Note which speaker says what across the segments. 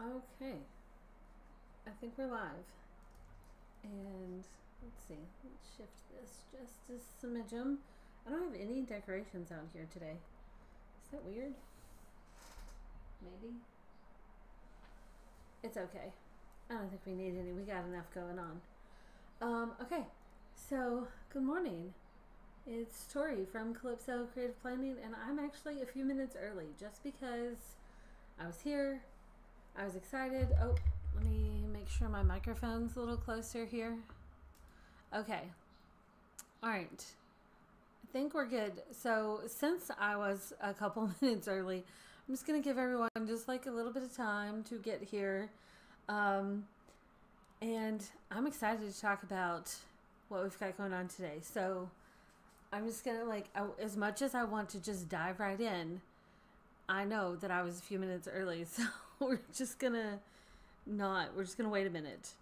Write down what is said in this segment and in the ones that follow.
Speaker 1: Okay, I think we're live. And let's see, let's shift this just a smidgen. I don't have any decorations out here today. Is that weird? Maybe. It's okay. I don't think we need any. We got enough going on. Okay, so good morning. It's Tori from Calypso Creative Planning, and I'm actually a few minutes early just because I was here. I was excited. Oh, let me make sure my microphone's a little closer here. Okay. All right. I think we're good. So since I was a couple minutes early, I'm just going to give everyone just like a little bit of time to get here. And I'm excited to talk about what we've got going on today. So I'm just going to as much as I want to just dive right in, I know that I was a few minutes early, so we're just gonna wait a minute.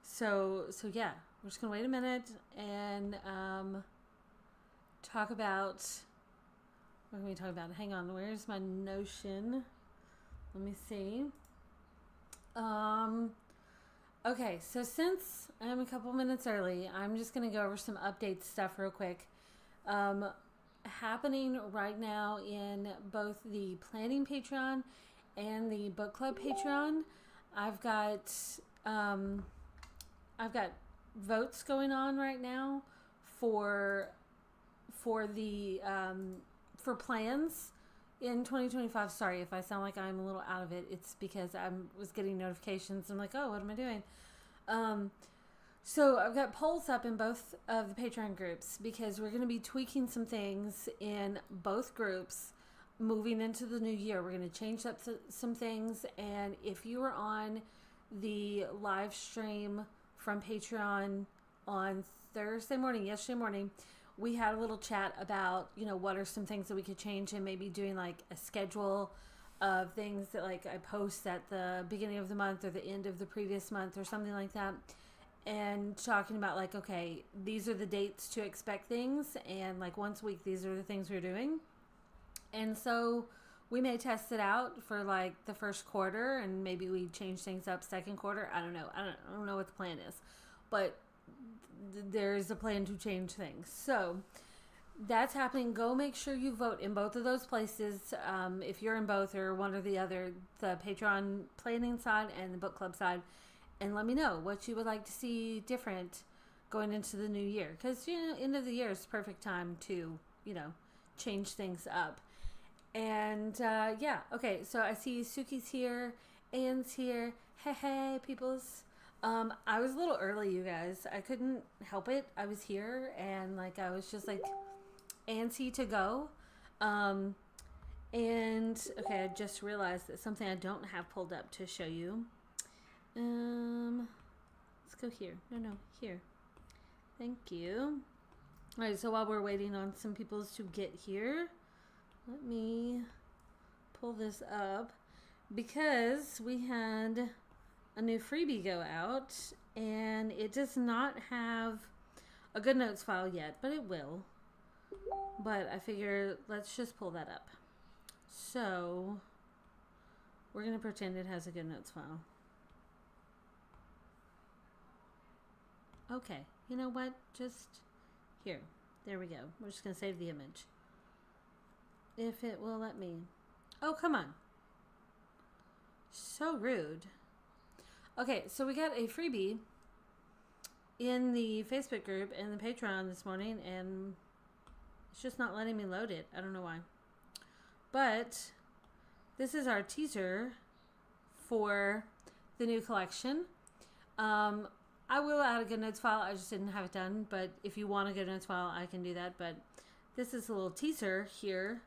Speaker 1: So yeah, we're just gonna wait a minute and talk about what can we talk about? Hang on, where's my Notion? Let me see. Okay, so since I'm a couple minutes early, I'm just gonna go over some update stuff real quick. Happening right now in both the planning Patreon and the book club Patreon. I've got votes going on right now for the for plans in 2025. Sorry if I sound like I'm a little out of it. It's because I was getting notifications. I'm like, oh, what am I doing? So I've got polls up in both of the Patreon groups because we're going to be tweaking some things in both groups moving into the new year. We're going to change up some things. And if you were on the live stream from Patreon on yesterday morning, we had a little chat about, what are some things that we could change and maybe doing like a schedule of things that like I post at the beginning of the month or the end of the previous month or something like that. And talking about like, okay, these are the dates to expect things, and like once a week, these are the things we're doing. And so we may test it out for like the first quarter, and maybe we change things up second quarter. I don't know. I don't know what the plan is, but there's a plan to change things. So that's happening. Go make sure you vote in both of those places. If you're in both or one or the other, the Patreon planning side and the book club side. And let me know what you would like to see different going into the new year. Because, end of the year is the perfect time to, change things up. And, yeah. Okay, so I see Suki's here. Anne's here. Hey, peoples. I was a little early, you guys. I couldn't help it. I was here. And, I was just, antsy to go. And, okay, I just realized that something I don't have pulled up to show you. Let's go here. No, here. Thank you. All right, so while we're waiting on some people to get here, let me pull this up because we had a new freebie go out and it does not have a good notes file yet, but it will. But I figure let's just pull that up. So we're going to pretend it has a good notes file. Okay, you know what? Just here. There we go. We're just going to save the image. If it will let me. Oh, come on. So rude. Okay, so we got a freebie in the Facebook group and the Patreon this morning, and it's just not letting me load it. I don't know why. But this is our teaser for the new collection. I will add a good notes file. I just didn't have it done. But if you want a good notes file, I can do that. But this is a little teaser here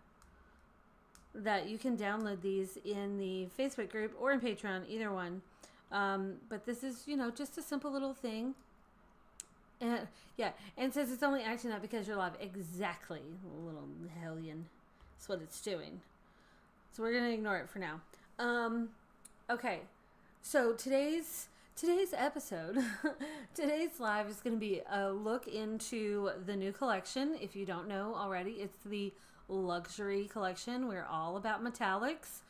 Speaker 1: that you can download these in the Facebook group or in Patreon, either one. But this is, just a simple little thing. And yeah, and it says it's only acting up because you're live. Exactly, little hellion. That's what it's doing. So we're gonna ignore it for now. Okay. So today's episode, today's live is going to be a look into the new collection. If you don't know already, it's the luxury collection. We're all about metallics.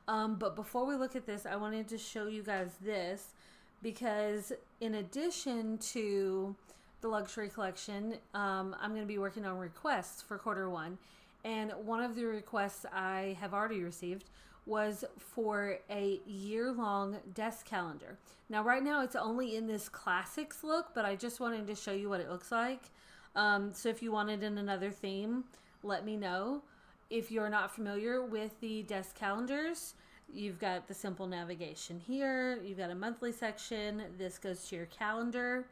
Speaker 1: But before we look at this, I wanted to show you guys this, because in addition to the luxury collection, I'm going to be working on requests for quarter 1. And one of the requests I have already received was for a year-long desk calendar. Now, right now, it's only in this classics look, but I just wanted to show you what it looks like. So if you want it in another theme, let me know. If you're not familiar with the desk calendars, you've got the simple navigation here. You've got a monthly section. This goes to your calendar.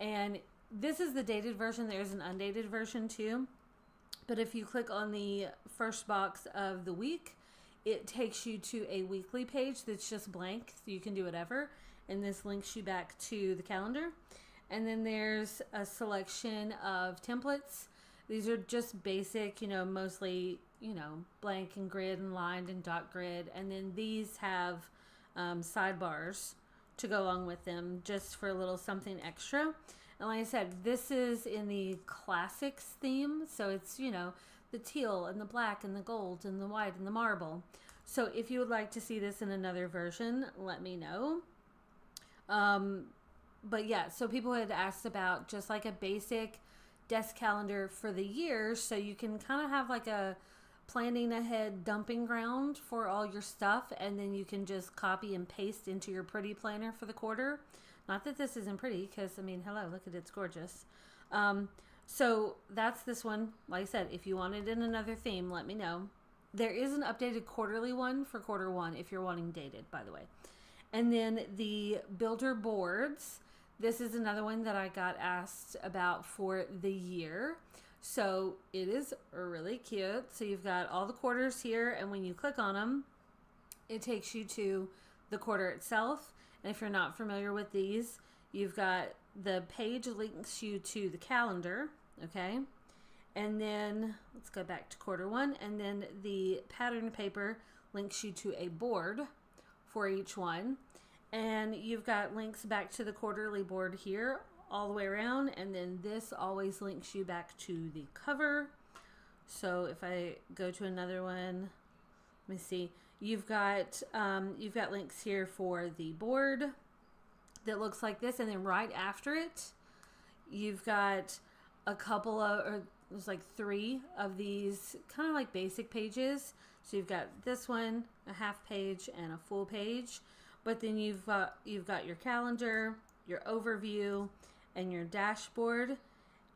Speaker 1: And this is the dated version. There's an undated version too. But if you click on the first box of the week, it takes you to a weekly page that's just blank, so you can do whatever. And this links you back to the calendar. And then there's a selection of templates. These are just basic, mostly, blank and grid and lined and dot grid. And then these have sidebars to go along with them, just for a little something extra. And like I said, this is in the classics theme. So it's, the teal and the black and the gold and the white and the marble. So if you would like to see this in another version, let me know. But yeah, so people had asked about just like a basic desk calendar for the year, so you can kind of have like a planning ahead dumping ground for all your stuff, and then you can just copy and paste into your pretty planner for the quarter. Not that this isn't pretty, because hello, look at it, it's gorgeous. So that's this one. Like I said, if you want it in another theme, let me know. There is an updated quarterly one for quarter 1 if you're wanting dated, by the way. And then the builder boards. This is another one that I got asked about for the year. So it is really cute. So you've got all the quarters here, and when you click on them, it takes you to the quarter itself. And if you're not familiar with these, you've got the page links you to the calendar, okay? And then let's go back to quarter 1, and then the pattern paper links you to a board for each one. And you've got links back to the quarterly board here all the way around, and then this always links you back to the cover. So if I go to another one, let me see. You've got links here for the board that looks like this, and then right after it, you've got a couple of, or there's like 3 of these kind of like basic pages. So you've got this one, a half page, and a full page. But then you've got your calendar, your overview, and your dashboard.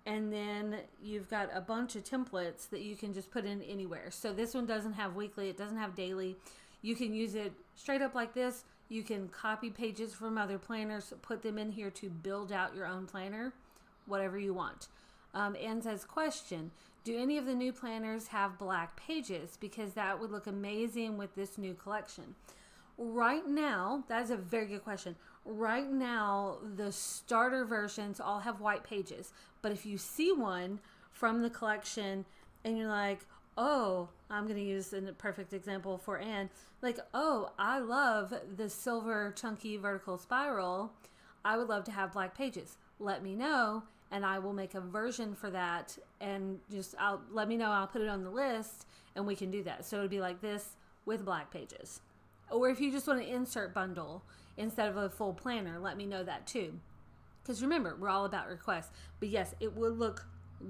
Speaker 1: And then you've got a bunch of templates that you can just put in anywhere. So this one doesn't have weekly, it doesn't have daily. You can use it straight up like this. You can copy pages from other planners, put them in here to build out your own planner, whatever you want. Anne says, question, do any of the new planners have black pages? Because that would look amazing with this new collection. Right now, that's a very good question. Right now, the starter versions all have white pages. But if you see one from the collection and you're like, oh, I'm going to use a perfect example for Anne. Like, oh, I love the silver chunky vertical spiral. I would love to have black pages. Let me know, and I will make a version for that. And just let me know. I'll put it on the list, and we can do that. So it would be like this with black pages. Or if you just want to insert bundle instead of a full planner, let me know that too. Because remember, we're all about requests. But yes, it would look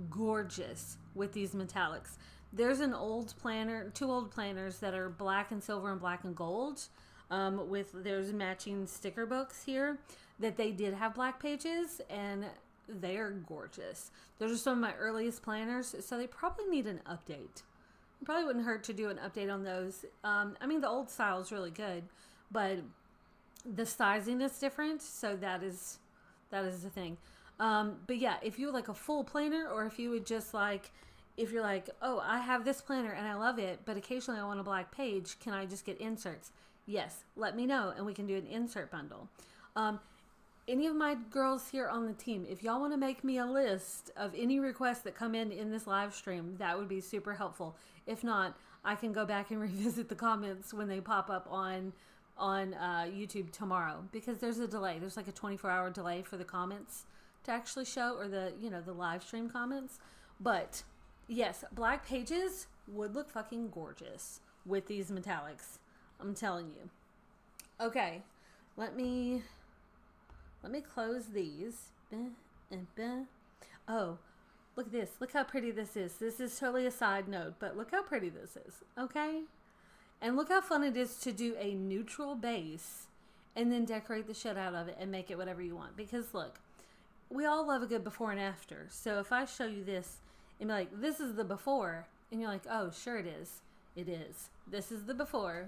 Speaker 1: gorgeous with these metallics. There's an old planner, 2 old planners that are black and silver and black and gold. There's matching sticker books here that they did have black pages, and they are gorgeous. Those are some of my earliest planners, so they probably need an update. It probably wouldn't hurt to do an update on those. The old style is really good, but the sizing is different, so that is the thing. But yeah, if you would like a full planner, or if you would just like, if you're like, oh, I have this planner and I love it, but occasionally I want a black page, can I just get inserts? Yes, let me know, and we can do an insert bundle. Any of my girls here on the team, if y'all want to make me a list of any requests that come in this live stream, that would be super helpful. If not, I can go back and revisit the comments when they pop up on YouTube tomorrow, because there's a delay. There's like a 24-hour delay for the comments to actually show, or the live stream comments. But yes, black pages would look fucking gorgeous with these metallics. I'm telling you. Okay, let me close these. Oh, look at this. Look how pretty this is. This is totally a side note, but look how pretty this is. Okay? And look how fun it is to do a neutral base and then decorate the shit out of it and make it whatever you want. Because look, we all love a good before and after. So if I show you this and be like, this is the before, and you're like, oh, sure it is. It is. This is the before.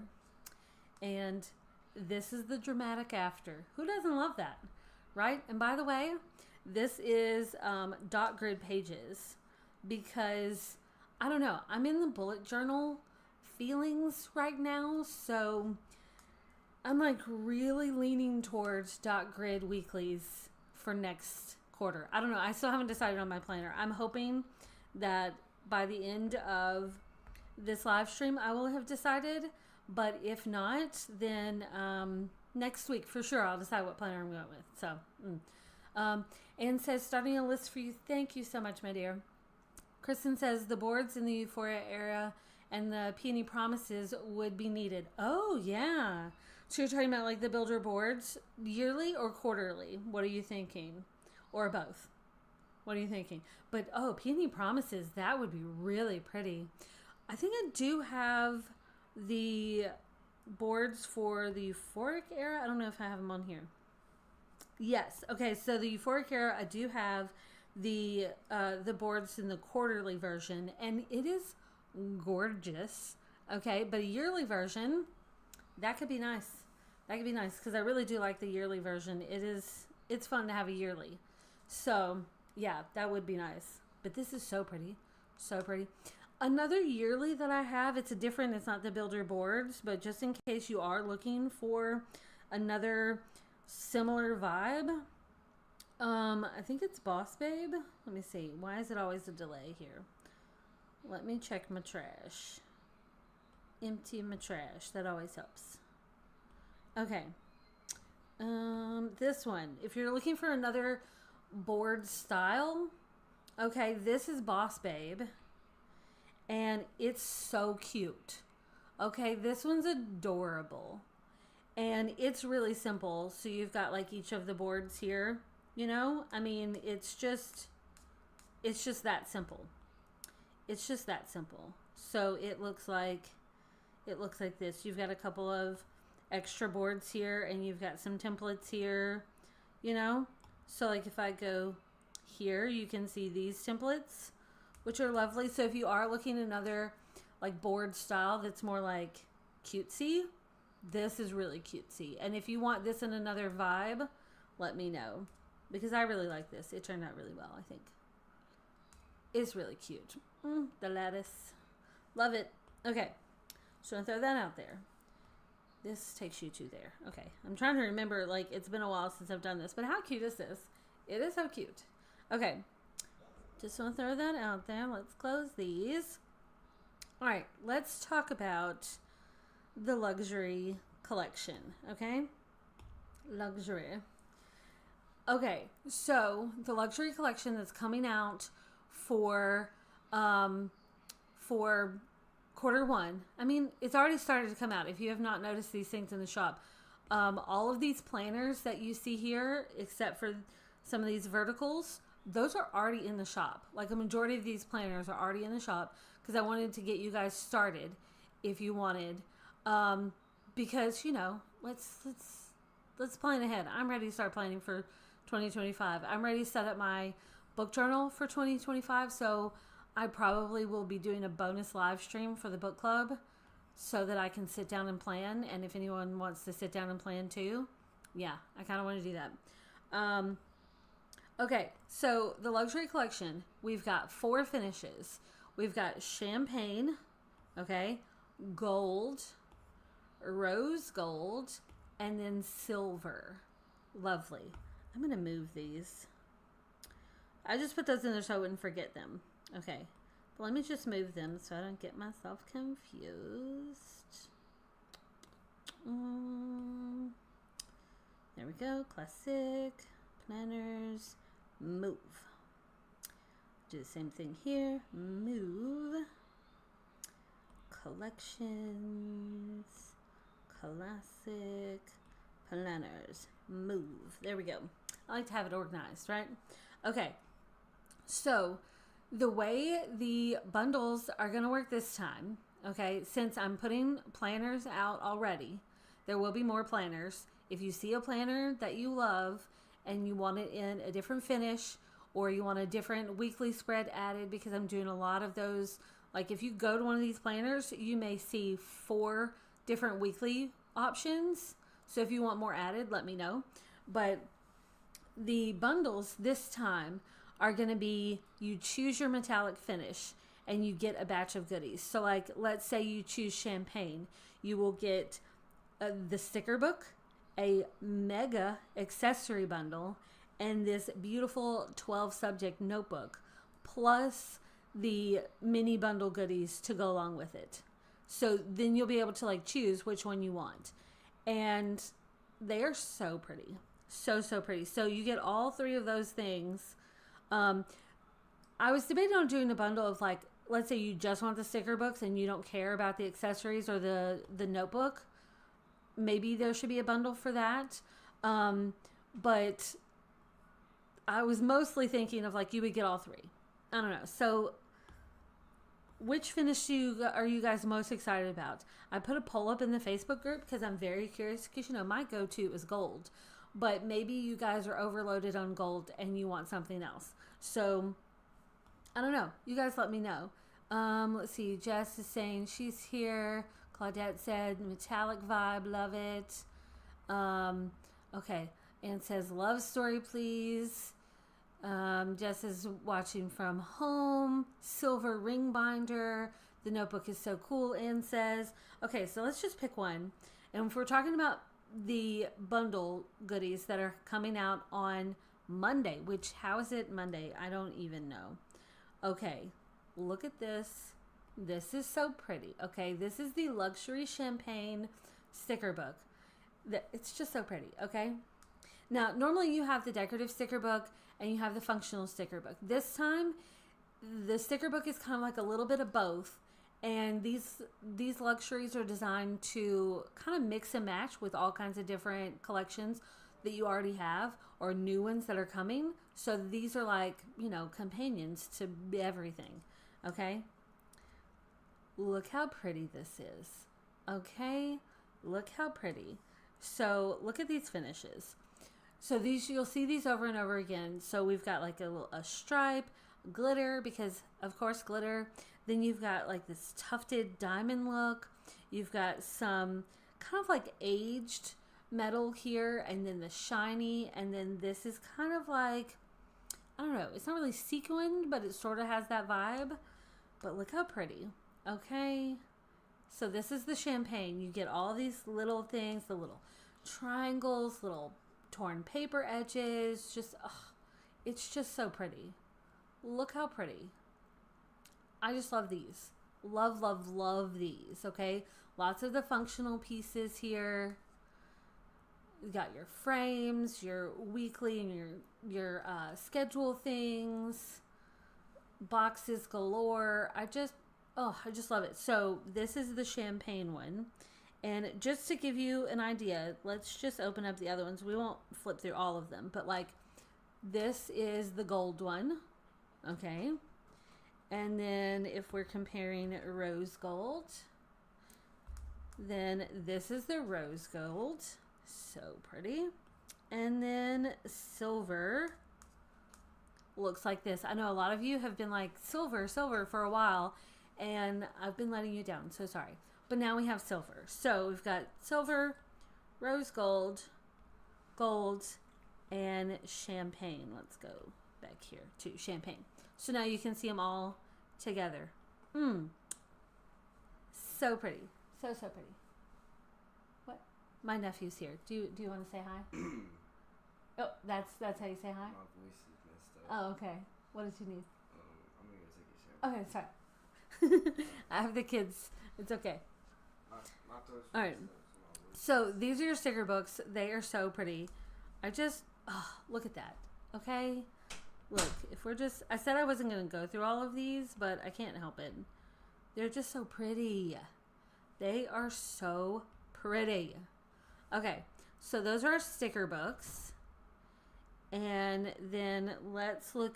Speaker 1: And this is the dramatic after. Who doesn't love that? Right? And by the way, this is dot grid pages because, I don't know, I'm in the bullet journal feelings right now. So I'm like really leaning towards dot grid weeklies for next quarter. I don't know. I still haven't decided on my planner. I'm hoping that by the end of this live stream, I will have decided. But if not, then next week for sure I'll decide what planner I'm going with. So, Anne says, starting a list for you. Thank you so much, my dear. Kristen says, the boards in the Euphoria era and the Peony Promises would be needed. Oh, yeah. So you're talking about like the builder boards yearly or quarterly? What are you thinking? Or both? What are you thinking? But, oh, Peony Promises, that would be really pretty. I think I do have the boards for the Euphoric era. I don't know if I have them on here. Yes. Okay. So the Euphoric era, I do have the boards in the quarterly version, and it is gorgeous. Okay, but a yearly version, that could be nice. That could be nice because I really do like the yearly version. It's fun to have a yearly. So yeah, that would be nice. But this is so pretty, so pretty. Another yearly that I have, it's not the builder boards, but just in case you are looking for another similar vibe, I think it's Boss Babe. Let me see. Why is it always a delay here? Let me check my trash. Empty my trash. That always helps. Okay. This one. If you're looking for another board style, okay, this is Boss Babe. And it's so cute. Okay, this one's adorable. And it's really simple. So you've got like each of the boards here, you know? I mean, it's just that simple. It's just that simple. So it looks like this. You've got a couple of extra boards here and you've got some templates here, you know? So like if I go here, you can see these templates, which are lovely. So if you are looking at another like board style that's more like cutesy, this is really cutesy. And if you want this in another vibe, let me know. Because I really like this. It turned out really well, I think. It's really cute. The lattice. Love it. Okay. So I'm going to throw that out there. This takes you to there. Okay. I'm trying to remember, like, it's been a while since I've done this. But how cute is this? It is so cute. Okay. Just want to throw that out there. Let's close these. All right. Let's talk about the luxury collection. Okay. Luxury. Okay. So the luxury collection that's coming out for quarter one. I mean, it's already started to come out. If you have not noticed these things in the shop, all of these planners that you see here, except for some of these verticals, those are already in the shop. Like a majority of these planners are already in the shop because I wanted to get you guys started if you wanted. Because, you know, let's plan ahead. I'm ready to start planning for 2025. I'm ready to set up my book journal for 2025. So I probably will be doing a bonus live stream for the book club so that I can sit down and plan. And if anyone wants to sit down and plan too, yeah, I kind of want to do that. Okay, so the luxury collection, we've got 4 finishes. We've got champagne, okay, gold, rose gold, and then silver. Lovely. I'm going to move these. I just put those in there so I wouldn't forget them. Okay, but let me just move them so I don't get myself confused. There we go. Classic. Planners. Move. Do the same thing here. Move. Collections. Classic planners. Move. There we go. I like to have it organized, right? Okay. So the way the bundles are going to work this time, okay, since I'm putting planners out already, there will be more planners. If you see a planner that you love and you want it in a different finish, or you want a different weekly spread added, because I'm doing a lot of those. Like if you go to one of these planners, you may see 4 different weekly options. So if you want more added, let me know. But the bundles this time are going to be, you choose your metallic finish and you get a batch of goodies. So like, let's say you choose champagne. You will get the sticker book, a mega accessory bundle, and this beautiful 12 subject notebook, plus the mini bundle goodies to go along with it. So then you'll be able to like choose which one you want. And they are so pretty. So pretty. So you get all 3 of those things. I was debating on doing a bundle of like, let's say you just want the sticker books and you don't care about the accessories or the notebook. Maybe there should be a bundle for that. But I was mostly thinking of like, you would get all 3. I don't know. So which finish are you guys most excited about? I put a poll up in the Facebook group because I'm very curious, because you know my go-to is gold, but maybe you guys are overloaded on gold and you want something else. So I don't know. You guys let me know. Let's see. Jess is saying she's here. Claudette said metallic vibe, love it. Okay. Anne says love story, please. Jess is watching from home. Silver ring binder. The notebook is so cool, Anne says. Okay, so let's just pick one. And if we're talking about the bundle goodies that are coming out on Monday, which, how is it Monday? I don't even know. Okay, look at this. This is so pretty. Okay, this is the luxury champagne sticker book. It's just so pretty, okay? Now, normally you have the decorative sticker book and you have the functional sticker book. This time, the sticker book is kind of like a little bit of both. And these luxuries are designed to kind of mix and match with all kinds of different collections that you already have or new ones that are coming. So these are like, you know, companions to everything. Okay? Look how pretty this is. Okay? Look how pretty. So look at these finishes. So these, you'll see these over and over again. So we've got like a stripe, glitter, because of course glitter. Then you've got like this tufted diamond look. You've got some kind of like aged metal here, and then the shiny, and then this is kind of like, I don't know, it's not really sequined, but it sort of has that vibe. But look how pretty. Okay. So this is the champagne. You get all these little things, the little triangles, little torn paper edges. Just, it's just so pretty. Look how pretty. I just love these. Love, love, love these. Okay. Lots of the functional pieces here. You got your frames, your weekly and your schedule things, boxes galore. I just love it. So this is the champagne one. And just to give you an idea, let's just open up the other ones. We won't flip through all of them, but like this is the gold one. Okay. And then if we're comparing rose gold, then this is the rose gold. So pretty. And then silver looks like this. I know a lot of you have been like silver for a while, and I've been letting you down. So sorry. But now we have silver. So we've got silver, rose gold, gold, and champagne. Let's go back here to champagne. So now you can see them all together. So pretty. So pretty. What? My nephew's here. Do you want to say hi? Oh, that's how you say hi?
Speaker 2: My voice is messed up.
Speaker 1: Oh, okay. What did you need?
Speaker 2: I'm gonna go take a shower.
Speaker 1: Okay, sorry. I have the kids. It's okay.
Speaker 2: My throat's
Speaker 1: All right. So these are your sticker books. They are so pretty. Look at that. Okay. Look, if we're just, I said I wasn't going to go through all of these, but I can't help it. They're just so pretty. They are so pretty. Okay, so those are our sticker books. And then let's go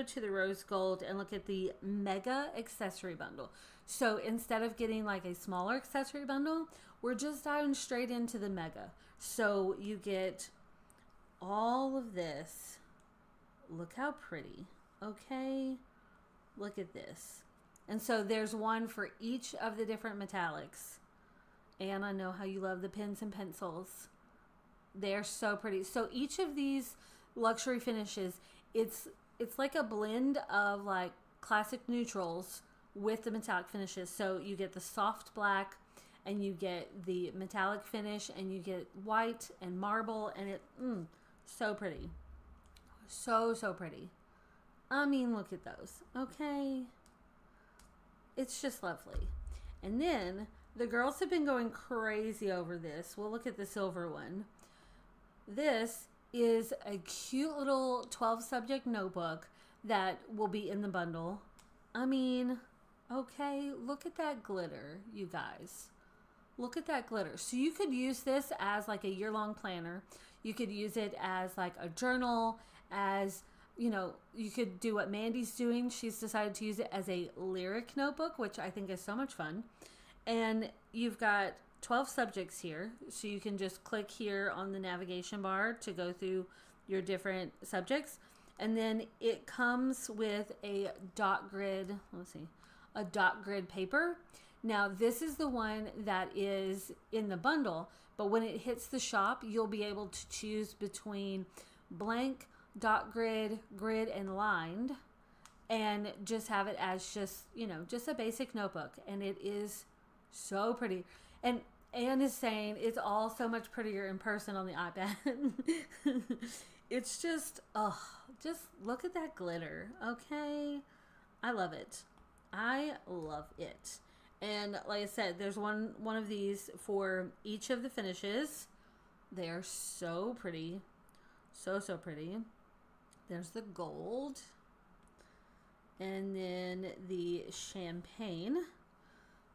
Speaker 1: to the rose gold and look at the mega accessory bundle. So instead of getting like a smaller accessory bundle, we're just diving straight into the mega. So you get all of this. Look how pretty. Okay, look at this. And so there's one for each of the different metallics. And I know how you love the pens and pencils. They're so pretty. So each of these luxury finishes, it's like a blend of like classic neutrals with the metallic finishes. So you get the soft black, and you get the metallic finish, and you get white and marble, and it so pretty. So pretty. I mean, look at those. Okay. It's just lovely. And then the girls have been going crazy over this. We'll look at the silver one. This is a cute little 12 subject notebook that will be in the bundle. I mean, okay, look at that glitter, you guys. Look at that glitter. So you could use this as like a year-long planner. You could use it as like a journal, as, you know, you could do what Mandy's doing. She's decided to use it as a lyric notebook, which I think is so much fun. And you've got 12 subjects here. So you can just click here on the navigation bar to go through your different subjects. And then it comes with a dot grid, a dot grid paper. Now, this is the one that is in the bundle, but when it hits the shop, you'll be able to choose between blank, dot grid, grid, and lined, and just have it as just, you know, just a basic notebook. And it is so pretty. And Anne is saying it's all so much prettier in person on the iPad. It's just, just look at that glitter, okay? I love it. I love it. And like I said, there's one of these for each of the finishes. They are so pretty. So pretty. There's the gold. And then the champagne.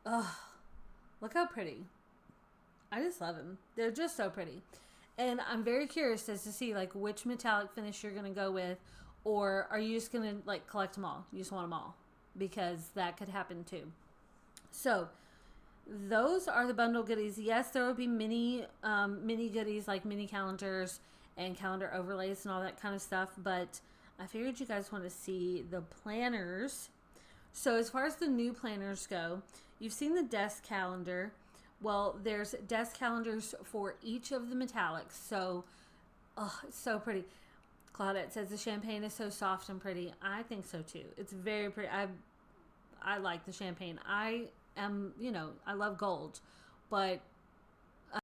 Speaker 1: Oh, look how pretty. I just love them. They're just so pretty. And I'm very curious as to see like which metallic finish you're going to go with. Or are you just going to like collect them all? You just want them all. Because that could happen too. So those are the bundle goodies. Yes, there will be mini goodies like mini calendars and calendar overlays and all that kind of stuff. But I figured you guys want to see the planners. So as far as the new planners go, you've seen the desk calendar. Well, there's desk calendars for each of the metallics. So, it's so pretty. Claudette says the champagne is so soft and pretty. I think so too. It's very pretty. I like the champagne. I am, you know, I love gold, but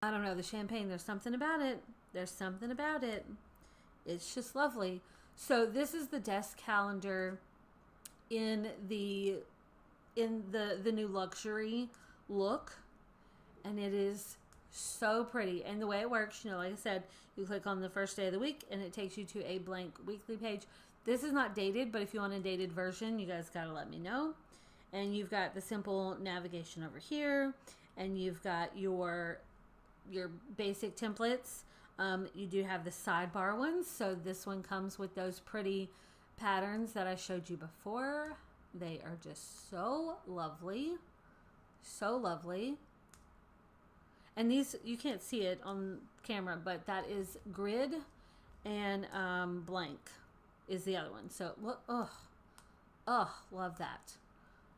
Speaker 1: I don't know, the champagne, there's something about it. There's something about it. It's just lovely. So this is the desk calendar in the new luxury look, and it is so pretty. And the way it works, you know, like I said, you click on the first day of the week and it takes you to a blank weekly page. This is not dated, but if you want a dated version, you guys got to let me know. And you've got the simple navigation over here, and you've got your basic templates. You do have the sidebar ones, so this one comes with those pretty patterns that I showed you before. They are just so lovely. So lovely. And these, you can't see it on camera, but that is grid, and blank is the other one. So, love that.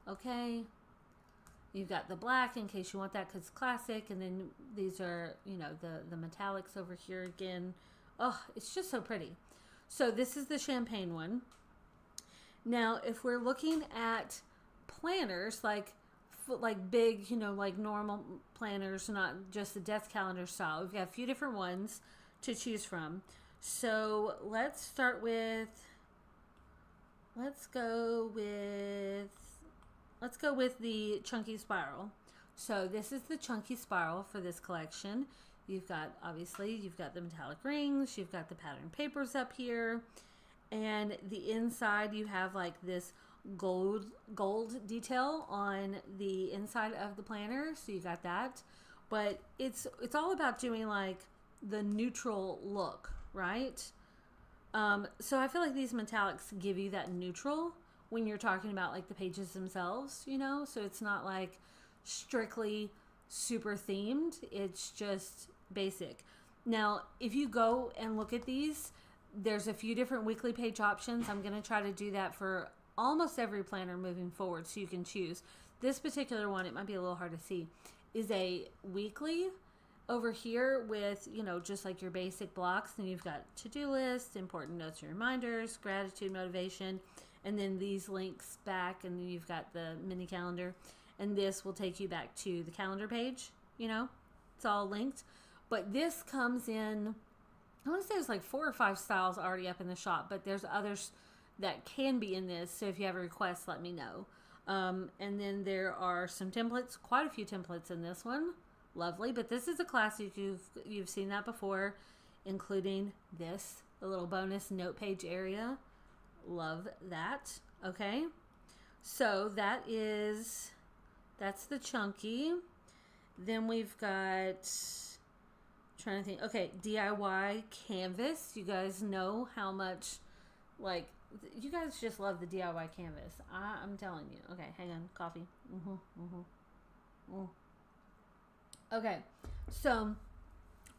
Speaker 1: Okay, you've got the black in case you want that because it's classic, and then these are, you know, the metallics over here again. It's just so pretty. So this is the champagne one. Now, if we're looking at planners, like big, you know, like normal planners, not just the desk calendar style, we've got a few different ones to choose from. So let's go with the chunky spiral. So this is the chunky spiral for this collection. You've got the metallic rings, you've got the pattern papers up here, and the inside you have like this gold detail on the inside of the planner, so you got that. But it's all about doing like the neutral look, right? So I feel like these metallics give you that neutral when you're talking about like the pages themselves, you know? So it's not like strictly super themed. It's just basic. Now, if you go and look at these, there's a few different weekly page options. I'm going to try to do that for almost every planner moving forward, so you can choose. This particular one, it might be a little hard to see, is a weekly over here with, you know, just like your basic blocks. Then you've got to-do list, important notes and reminders, gratitude, motivation, and then these links back, and then you've got the mini calendar, and this will take you back to the calendar page. You know, it's all linked. But this comes in, I want to say there's like 4 or 5 styles already up in the shop, but there's others that can be in this. So if you have a request, let me know. And then there are some templates, quite a few templates in this one. Lovely. But this is a classic. You've seen that before, including this, the little bonus note page area. Love that. Okay. So that's the chunky. Then we've got, trying to think. Okay, DIY canvas. You guys know how much, like, you guys just love the DIY canvas. I'm telling you. Okay, hang on. Coffee. Okay, so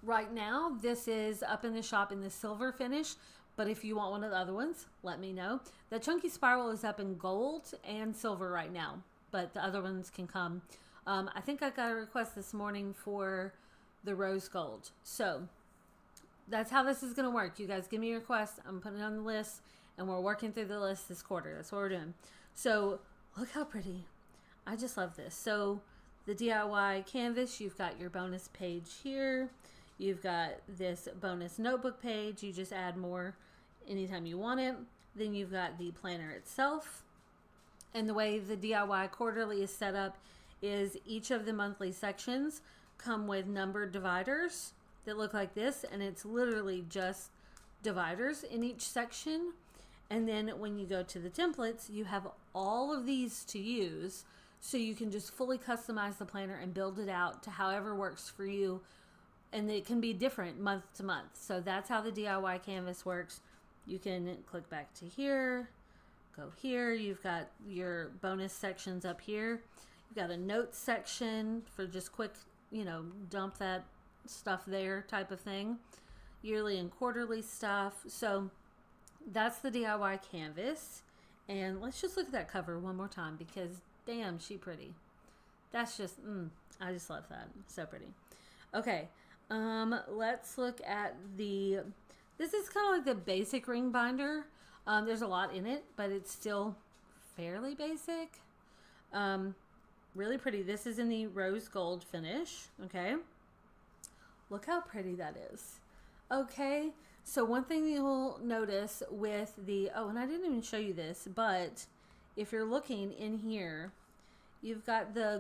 Speaker 1: right now this is up in the shop in the silver finish, but if you want one of the other ones, let me know. The chunky spiral is up in gold and silver right now, but the other ones can come. I think I got a request this morning for the rose gold. So that's how this is going to work. You guys give me your request. I'm putting it on the list, and we're working through the list this quarter. That's what we're doing. So look how pretty. I just love this. So the DIY canvas, you've got your bonus page here. You've got this bonus notebook page. You just add more anytime you want it. Then you've got the planner itself. And the way the DIY quarterly is set up is each of the monthly sections come with numbered dividers that look like this, and it's literally just dividers in each section. And then when you go to the templates, you have all of these to use, so you can just fully customize the planner and build it out to however works for you, and it can be different month to month. So that's how the DIY canvas works. You can click back to here, go here, you've got your bonus sections up here. You've got a notes section for just quick, you know, dump that stuff there type of thing. Yearly and quarterly stuff. So that's the DIY canvas. And let's just look at that cover one more time, because damn, she pretty. That's just, I just love that. So pretty. Okay, let's look at this is kind of like the basic ring binder. There's a lot in it, but it's still fairly basic. Really pretty. This is in the rose gold finish. Okay. Look how pretty that is. Okay. So one thing you'll notice with and I didn't even show you this, but if you're looking in here, you've got the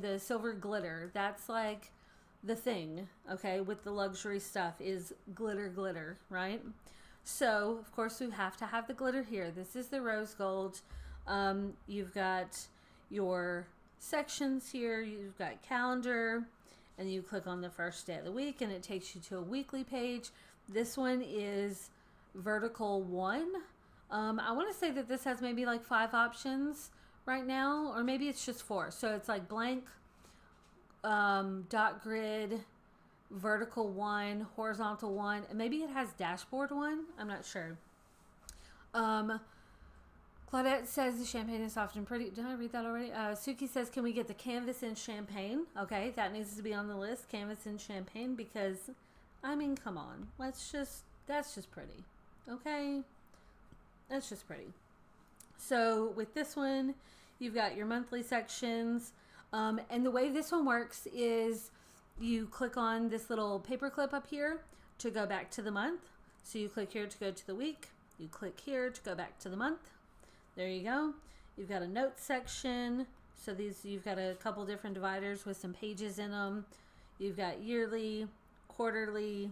Speaker 1: the silver glitter. That's like the thing, okay, with the luxury stuff is glitter, right? So, of course, we have to have the glitter here. This is the rose gold. You've got your sections here. You've got calendar, and you click on the first day of the week, and it takes you to a weekly page. This one is vertical 1. I want to say that this has maybe like 5 options right now, or maybe it's just 4. So it's like blank, dot grid, vertical 1, horizontal 1, and maybe it has dashboard 1. I'm not sure. Claudette says the champagne is soft and pretty. Did I read that already? Suki says, can we get the canvas in champagne? Okay, that needs to be on the list. Canvas in champagne, because, I mean, come on. That's just pretty. Okay? That's just pretty. So, with this one, you've got your monthly sections. And the way this one works is you click on this little paper clip up here to go back to the month. So you click here to go to the week. You click here to go back to the month. There you go. You've got a notes section. So you've got a couple different dividers with some pages in them. You've got yearly, quarterly,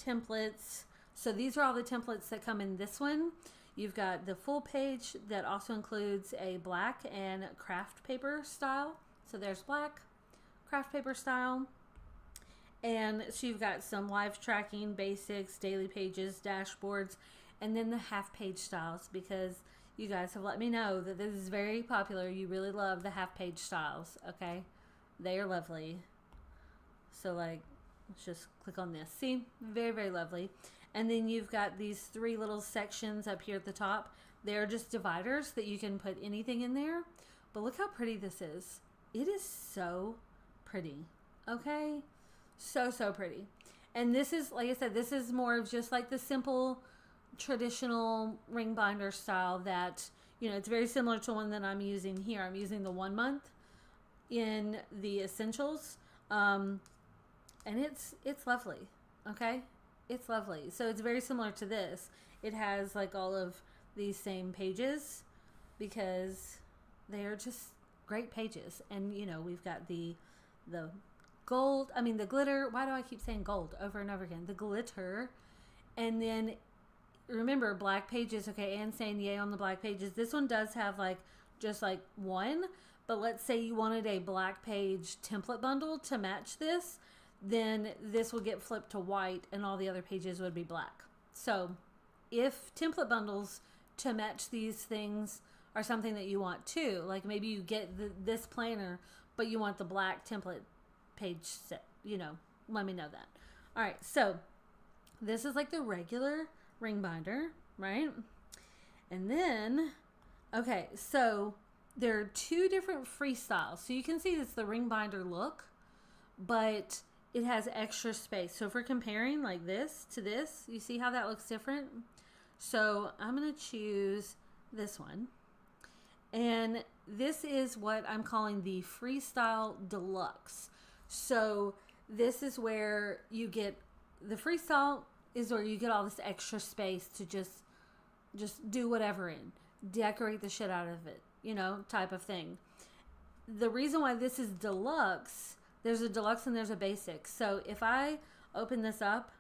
Speaker 1: templates. So these are all the templates that come in this one. You've got the full page that also includes a black and craft paper style. So there's black, craft paper style. And so you've got some live tracking, basics, daily pages, dashboards, and then the half page styles, because you guys have let me know that this is very popular. You really love the half page styles, okay? They are lovely. So like, let's just click on this. See? Very, very lovely. And then you've got these 3 little sections up here at the top. They're just dividers that you can put anything in there. But look how pretty this is. It is so pretty, okay? So, so pretty. And this is, like I said, this is more of just like the simple traditional ring binder style that, you know, it's very similar to one that I'm using here. I'm using the 1 month in the essentials. And it's lovely, okay? It's lovely. So it's very similar to this. It has like all of these same pages because they are just great pages. And, you know, we've got the gold, I mean the glitter. Why do I keep saying gold over and over again? The glitter. And then remember, black pages, okay, and saying yay on the black pages. This one does have like just like one, but let's say you wanted a black page template bundle to match this, then this will get flipped to white and all the other pages would be black. So if template bundles to match these things are something that you want too, like maybe you get this planner, but you want the black template page set, you know, let me know that. All right, so this is like the regular ring binder, right? And then, okay, so there are 2 different freestyles. So you can see it's the ring binder look, but it has extra space. So if we're comparing like this to this, you see how that looks different? So I'm going to choose this one. And this is what I'm calling the Freestyle Deluxe. So this is where you get, the Freestyle is where you get all this extra space to just do whatever in. Decorate the shit out of it, you know, type of thing. The reason why this is deluxe, there's a deluxe and there's a basic. So if I open this up,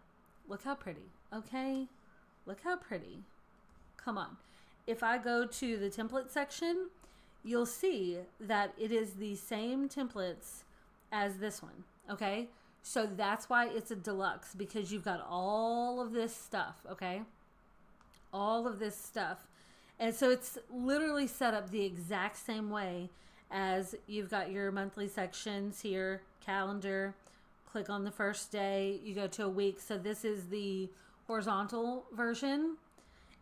Speaker 1: look how pretty, okay? Look how pretty. Come on. If I go to the template section, you'll see that it is the same templates as this one, okay? So that's why it's a deluxe, because you've got all of this stuff, okay? All of this stuff. And so it's literally set up the exact same way as you've got your monthly sections here, calendar, click on the first day, you go to a week. So this is the horizontal version.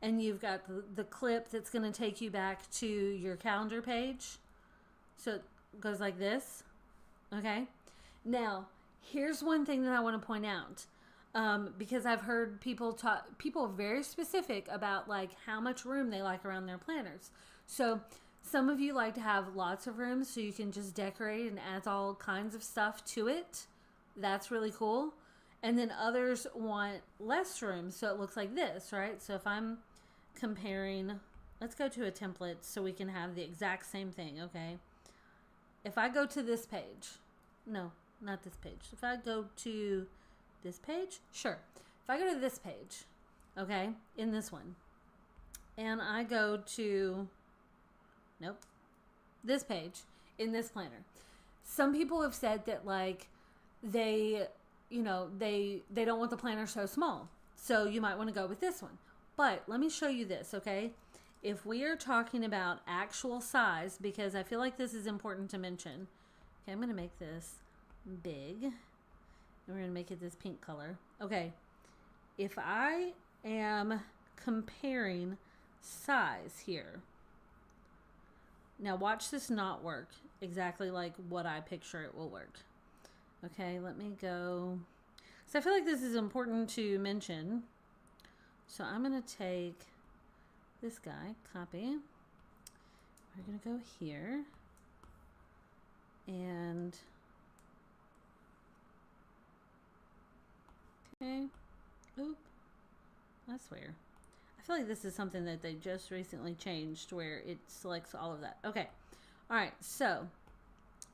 Speaker 1: And you've got the clip that's going to take you back to your calendar page. So it goes like this, okay? Now, here's one thing that I want to point out, because I've heard people are very specific about like how much room they like around their planners. So some of you like to have lots of room so you can just decorate and add all kinds of stuff to it. That's really cool. And then others want less room, so it looks like this, right? So if I'm comparing, let's go to a template so we can have the exact same thing, okay? If I go to this page, no, not this page. If I go to this page, sure. If I go to this page, okay, in this one, and I go to, nope, this page in this planner, some people have said that like they, you know, they don't want the planner so small. So you might want to go with this one. But let me show you this, okay? If we are talking about actual size, because I feel like this is important to mention. Okay, I'm going to make this big. And we're going to make it this pink color. Okay, if I am comparing size here. Now watch this not work exactly like what I picture it will work. Okay, let me go. So I feel like this is important to mention. So I'm going to take this guy, copy. We're going to go here. And, okay. Oop. That's weird. I feel like this is something that they just recently changed where it selects all of that. Okay. All right. So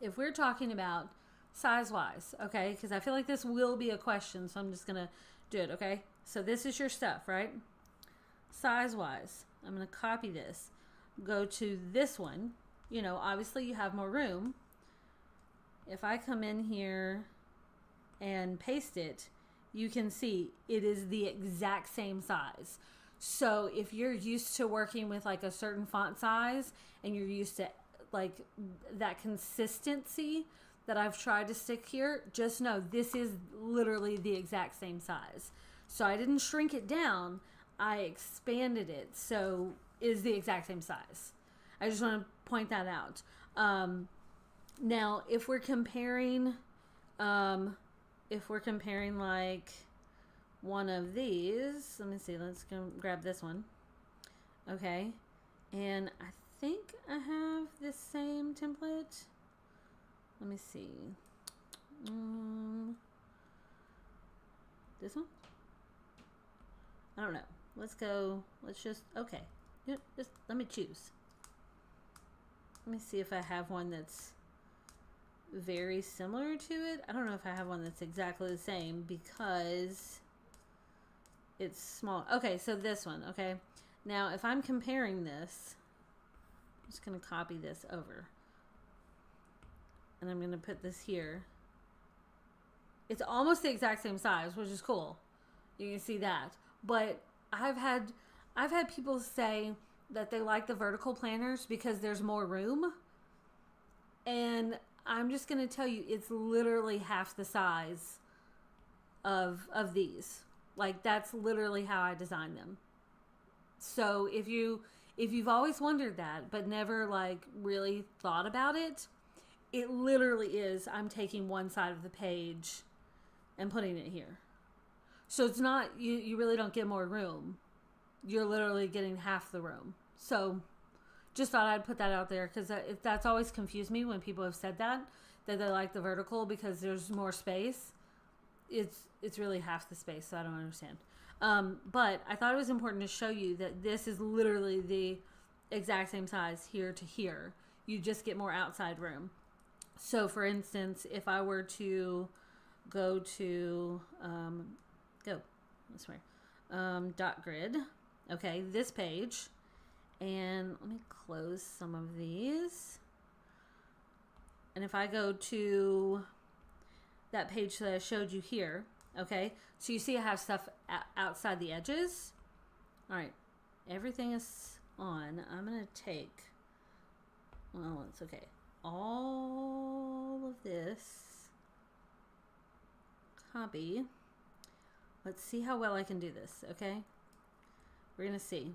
Speaker 1: if we're talking about size-wise, okay, because I feel like this will be a question, so I'm just going to do it, okay? So this is your stuff, right? Size-wise. I'm going to copy this, go to this one. You know, obviously you have more room. If I come in here and paste it, you can see it is the exact same size. So if you're used to working with like a certain font size and you're used to like that consistency that I've tried to stick here, just know this is literally the exact same size. So I didn't shrink it down, I expanded it, so it is the exact same size. I just want to point that out. Now, if we're comparing like one of these, let me see, let's go grab this one. Okay, and I think I have this same template. Let me see. This one? I don't know. Let's just, okay. Just let me choose. Let me see if I have one that's very similar to it. I don't know if I have one that's exactly the same because it's small. Okay, so this one, okay. Now, if I'm comparing this, I'm just going to copy this over. And I'm going to put this here. It's almost the exact same size, which is cool. You can see that. But I've had people say that they like the vertical planners because there's more room. And I'm just going to tell you, it's literally half the size of these. Like, that's literally how I designed them. So if you've always wondered that, but never like really thought about it, it literally is, I'm taking one side of the page and putting it here. So it's not, you really don't get more room. You're literally getting half the room. So just thought I'd put that out there because that's always confused me when people have said that they like the vertical because there's more space. It's really half the space, so I don't understand. But I thought it was important to show you that this is literally the exact same size here to here. You just get more outside room. So for instance, if I were to go to, dot grid, okay, this page, and let me close some of these. And if I go to that page that I showed you here, okay, so you see I have stuff outside the edges. All right, everything is on. I'm going to take, well, it's okay, all of this, copy. Let's see how well I can do this, okay? We're going to see.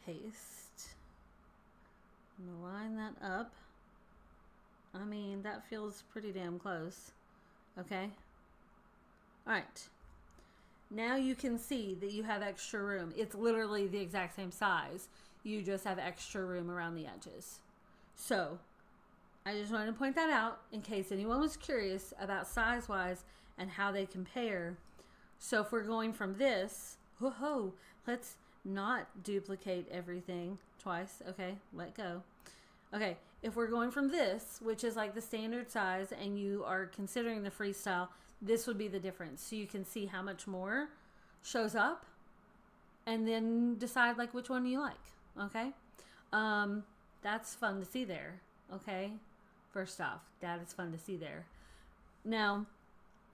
Speaker 1: Paste. I'm going to line that up. I mean, that feels pretty damn close. Okay? Alright. Now you can see that you have extra room. It's literally the exact same size. You just have extra room around the edges. So, I just wanted to point that out in case anyone was curious about size-wise and how they compare. So if we're going from this, whoa, let's not duplicate everything twice. Okay, let go. Okay, if we're going from this, which is like the standard size, and you are considering the freestyle, this would be the difference. So you can see how much more shows up and then decide like which one you like. Okay, that's fun to see there. Okay, first off, that is fun to see there. Now,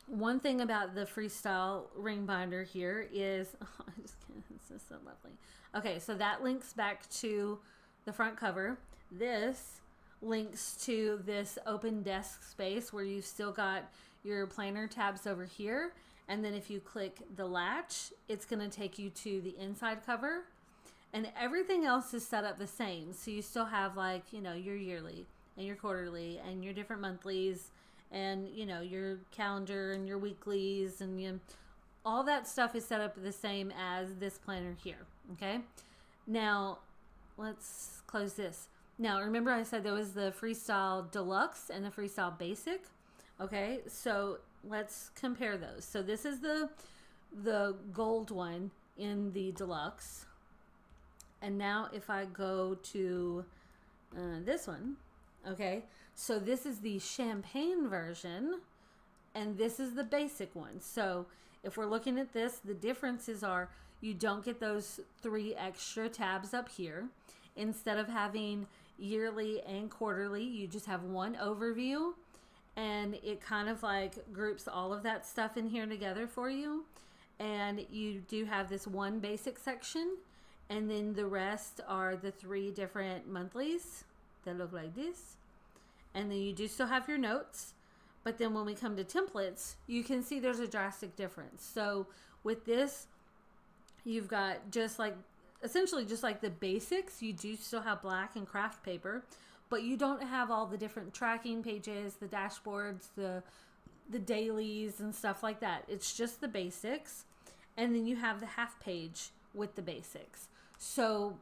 Speaker 1: one thing about the freestyle ring binder here is, oh, I just can't, it's just so lovely. Okay, so that links back to the front cover. This links to this open desk space where you've still got your planner tabs over here. And then if you click the latch, it's going to take you to the inside cover. And everything else is set up the same. So you still have like, you know, your yearly and your quarterly and your different monthlies and, you know, your calendar and your weeklies and all that stuff is set up the same as this planner here. Okay. Now let's close this. Now, remember I said there was the Freestyle Deluxe and the Freestyle Basic. Okay, so let's compare those. So this is the gold one in the Deluxe. And now if I go to this one, okay, so this is the champagne version and this is the basic one. So if we're looking at this, the differences are you don't get those 3 extra tabs up here. Instead of having yearly and quarterly, you just have one overview, and it kind of like groups all of that stuff in here together for you. And you do have this one basic section, and then the rest are the 3 different monthlies that look like this. And then you do still have your notes, but then when we come to templates, you can see there's a drastic difference. So with this, you've got just like, essentially just like the basics. You do still have black and craft paper, but you don't have all the different tracking pages, the dashboards, the dailies and stuff like that. It's just the basics. And then you have the half page with the basics. So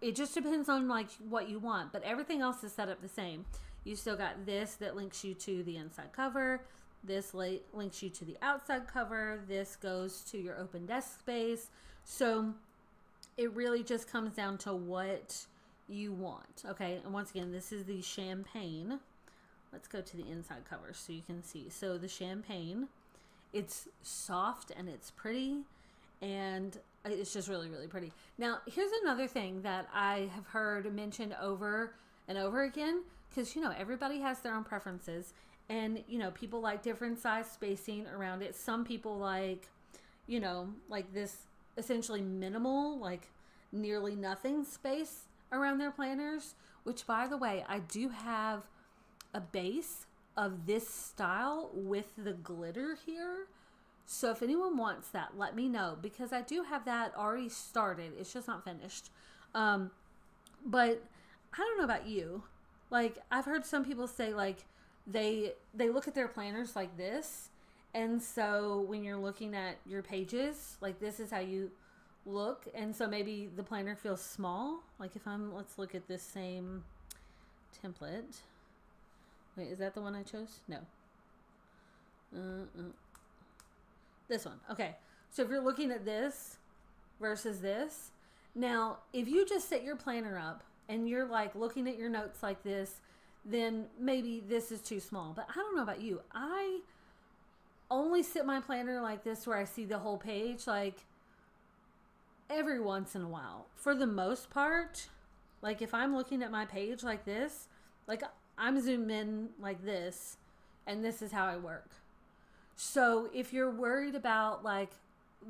Speaker 1: it just depends on like what you want, but everything else is set up the same. You still got this that links you to the inside cover. This links you to the outside cover. This goes to your open desk space. So it really just comes down to what you want. Okay. And once again, this is the champagne. Let's go to the inside cover so you can see. So the champagne, it's soft and it's pretty, and it's just really, really pretty. Now, here's another thing that I have heard mentioned over and over again, because, you know, everybody has their own preferences, and, you know, people like different size spacing around it. Some people like, you know, like this essentially minimal, like nearly nothing space around their planners, which, by the way, I do have a base of this style with the glitter here. So if anyone wants that, let me know, because I do have that already started. It's just not finished. But I don't know about you. Like, I've heard some people say like they look at their planners like this. And so when you're looking at your pages, like this is how you look. And so maybe the planner feels small. Like if let's look at this same template. Wait, is that the one I chose? No. This one. Okay. So if you're looking at this versus this, now if you just set your planner up and you're like looking at your notes like this, then maybe this is too small. But I don't know about you. I only sit my planner like this where I see the whole page like every once in a while. For the most part, like if I'm looking at my page like this, like I'm zoomed in like this, and this is how I work. So if you're worried about like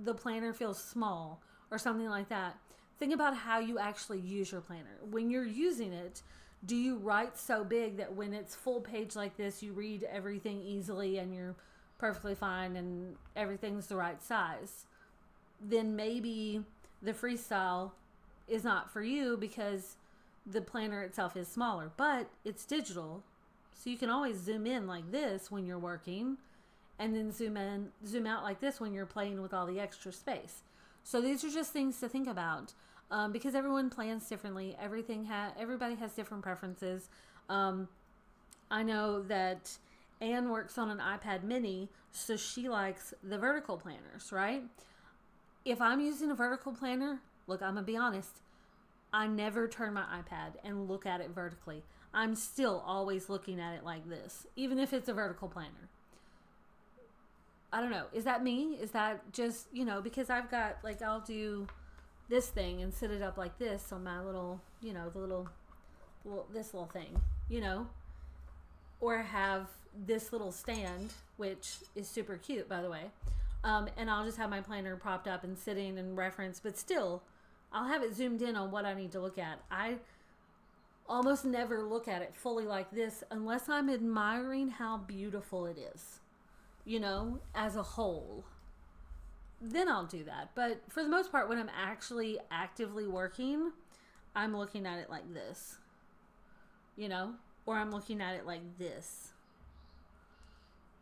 Speaker 1: the planner feels small or something like that, think about how you actually use your planner. When you're using it, do you write so big that when it's full page like this, you read everything easily and you're perfectly fine and everything's the right size? Then maybe the freestyle is not for you because the planner itself is smaller, but it's digital. So you can always zoom in like this when you're working, and then zoom out like this when you're playing with all the extra space. So these are just things to think about, because everyone plans differently. Everybody has different preferences. I know that Anne works on an iPad mini, so she likes the vertical planners, right? If I'm using a vertical planner, look, I'm gonna be honest, I never turn my iPad and look at it vertically. I'm still always looking at it like this, even if it's a vertical planner. I don't know. Is that me? Is that just, you know, because I've got, like, I'll do this thing and sit it up like this on my little, you know, this little thing, you know, or have this little stand, which is super cute, by the way. And I'll just have my planner propped up and sitting and reference, but still, I'll have it zoomed in on what I need to look at. I almost never look at it fully like this unless I'm admiring how beautiful it is, you know, as a whole. Then I'll do that. But for the most part, when I'm actually actively working, I'm looking at it like this, you know, or I'm looking at it like this,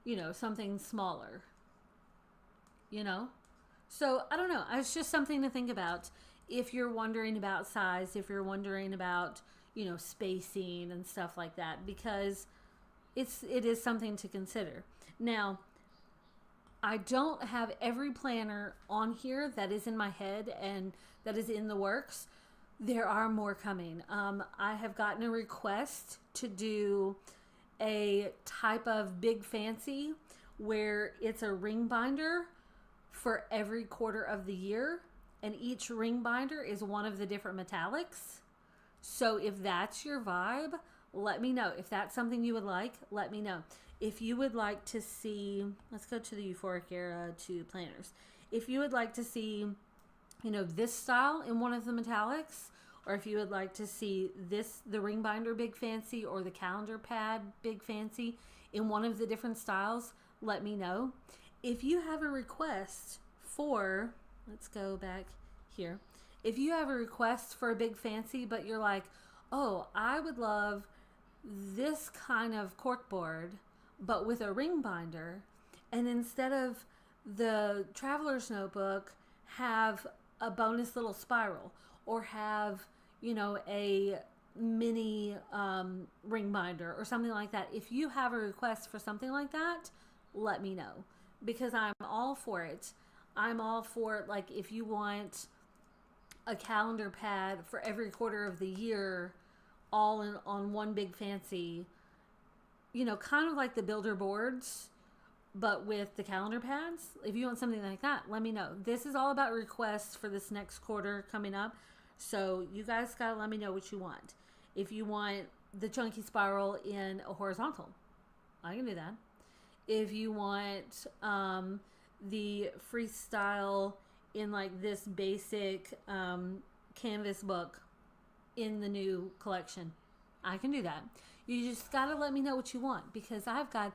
Speaker 1: you know, something smaller, you know. So I don't know. It's just something to think about. If you're wondering about size, if you're wondering about, you know, spacing and stuff like that, because it is something to consider. Now, I don't have every planner on here that is in my head and that is in the works. There are more coming. I have gotten a request to do a type of big fancy where it's a ring binder for every quarter of the year. and each ring binder is one of the different metallics. So if that's your vibe, let me know. If that's something you would like, let me know. If you would like to see, let's go to the Euphoric Era to planners. If you would like to see, you know, this style in one of the metallics, or if you would like to see this, the ring binder Big Fancy or the calendar pad Big Fancy in one of the different styles, let me know. If you have a request for, let's go back here. If you have a request for a Big Fancy, but you're like, oh, I would love this kind of corkboard, but with a ring binder, and instead of the Traveler's Notebook, have a bonus little spiral, or have, you know, a mini ring binder or something like that. If you have a request for something like that, let me know, because I'm all for it. I'm all for it. Like, if you want a calendar pad for every quarter of the year, all in on one Big Fancy, you know, kind of like the builder boards, but with the calendar pads. If you want something like that, let me know. This is all about requests for this next quarter coming up. So you guys gotta let me know what you want. If you want the chunky spiral in a horizontal, I can do that. If you want the freestyle in like this basic canvas book in the new collection, I can do that. You just gotta let me know what you want, because I've got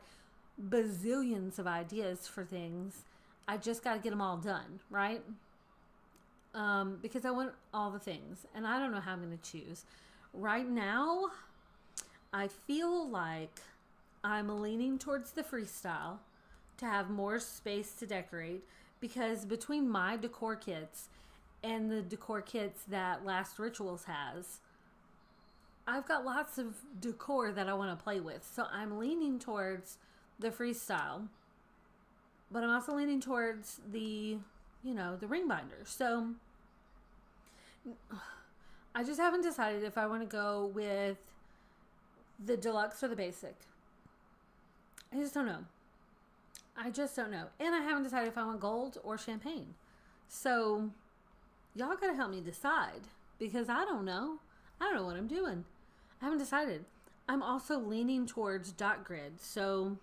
Speaker 1: bazillions of ideas for things. I just gotta get them all done, right? Because I want all the things, and I don't know how I'm gonna choose. Right now, I feel like I'm leaning towards the freestyle to have more space to decorate, because between my decor kits and the decor kits that Last Rituals has, I've got lots of decor that I want to play with. So I'm leaning towards the freestyle, but I'm also leaning towards the, you know, the ring binder. So I just haven't decided if I want to go with the deluxe or the basic. I just don't know. And I haven't decided if I want gold or champagne. So y'all gotta help me decide, because I don't know. I don't know what I'm doing. I haven't decided. I'm also leaning towards dot grid. So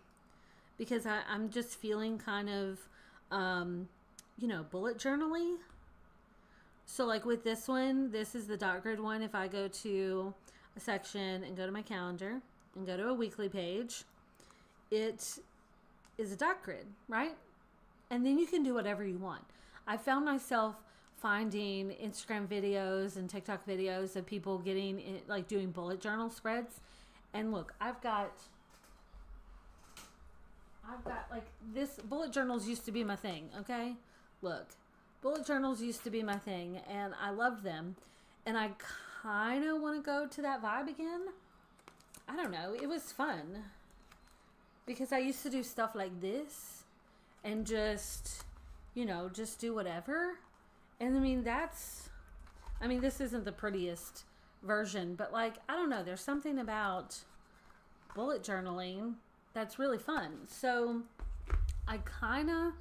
Speaker 1: because I'm just feeling kind of, you know, bullet journaling. So like with this one, this is the dot grid one. If I go to a section and go to my calendar and go to a weekly page, it is a dot grid, right? And then you can do whatever you want. I found myself finding Instagram videos and TikTok videos of people getting in, like doing bullet journal spreads. And look, I've got like this. Bullet journals used to be my thing. Okay. Look, bullet journals used to be my thing, and I loved them. And I kind of want to go to that vibe again. I don't know. It was fun, because I used to do stuff like this and just, you know, just do whatever. And I mean, this isn't the prettiest version, but like, I don't know, there's something about bullet journaling that's really fun. So I kind of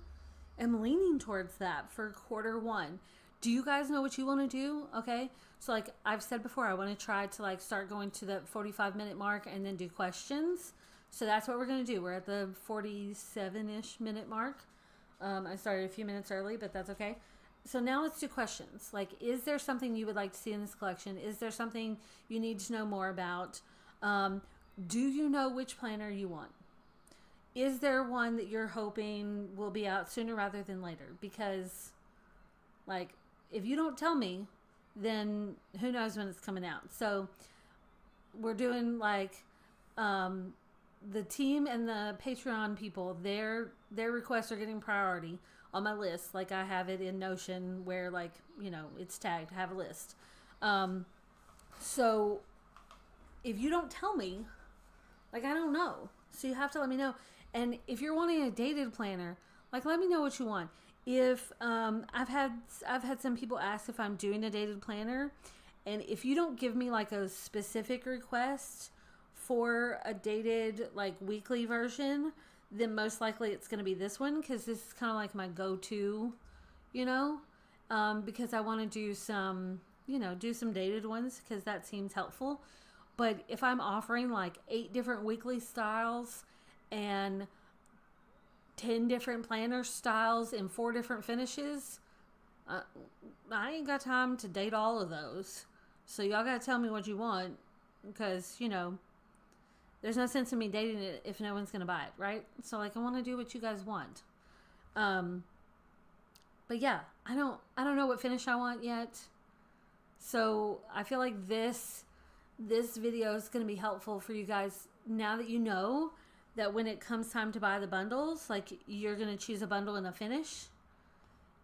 Speaker 1: am leaning towards that for quarter one. Do you guys know what you want to do? Okay. So like I've said before, I want to try to like start going to the 45-minute mark and then do questions. So that's what we're going to do. We're at the 47-ish minute mark. I started a few minutes early, but that's okay. So now let's do questions. Like, is there something you would like to see in this collection? Is there something you need to know more about? Do you know which planner you want? Is there one that you're hoping will be out sooner rather than later? Because, like, if you don't tell me, then who knows when it's coming out. So we're doing, like, the team and the Patreon people, their requests are getting priority on my list. Like, I have it in Notion where, like, you know, it's tagged, have a list. So if you don't tell me, like, I don't know. So you have to let me know. And if you're wanting a dated planner, like, let me know what you want. If I've had some people ask if I'm doing a dated planner, and if you don't give me like a specific request for a dated like weekly version, then most likely it's going to be this one, because this is kind of like my go-to, you know. because I want to do some, do some dated ones because that seems helpful. But if I'm offering like 8 different weekly styles and 10 different planner styles in 4 different finishes, I ain't got time to date all of those. So y'all got to tell me what you want because, there's no sense in me dating it if no one's going to buy it, right? So like I want to do what you guys want. But yeah, I don't know what finish I want yet. So I feel like this video is going to be helpful for you guys now that you know that when it comes time to buy the bundles, like you're going to choose a bundle and a finish.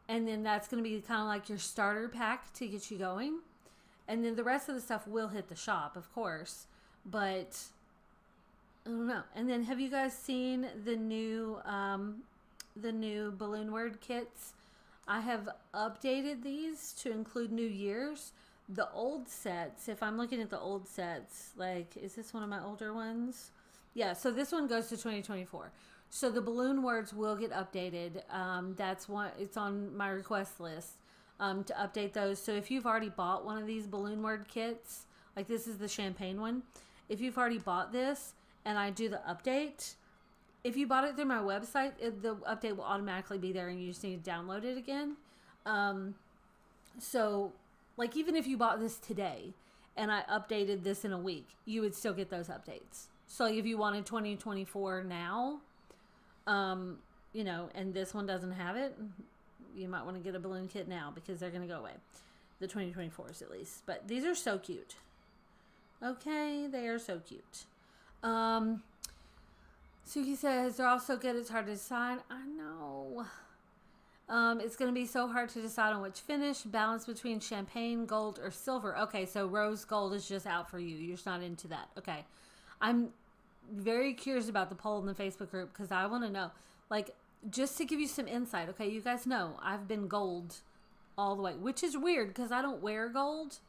Speaker 1: And then that's going to be kind of like your starter pack to get you going. And then the rest of the stuff will hit the shop, of course. But I don't know. And then have you guys seen the new balloon word kits? I have updated these to include New Year's. The old sets, if I'm looking at the old sets, like, is this one of my older ones? Yeah, so this one goes to 2024. So the balloon words will get updated. That's one. It's on my request list to update those. So if you've already bought one of these balloon word kits, like this is the champagne one. If you've already bought this and I do the update, if you bought it through my website, the update will automatically be there and you just need to download it again. So like even if you bought this today and I updated this in a week, you would still get those updates. So if you wanted 2024 now, and this one doesn't have it, you might want to get a balloon kit now because they're going to go away. The 2024s at least. But these are so cute. Okay, they are so cute. Suki says they're also good. It's hard to decide. I know. It's going to be so hard to decide on which finish. Balance between champagne, gold, or silver. Okay, so rose gold is just out for you. You're just not into that. Okay. I'm very curious about the poll in the Facebook group because I want to know. Like, just to give you some insight. Okay, you guys know I've been gold all the way, which is weird because I don't wear gold.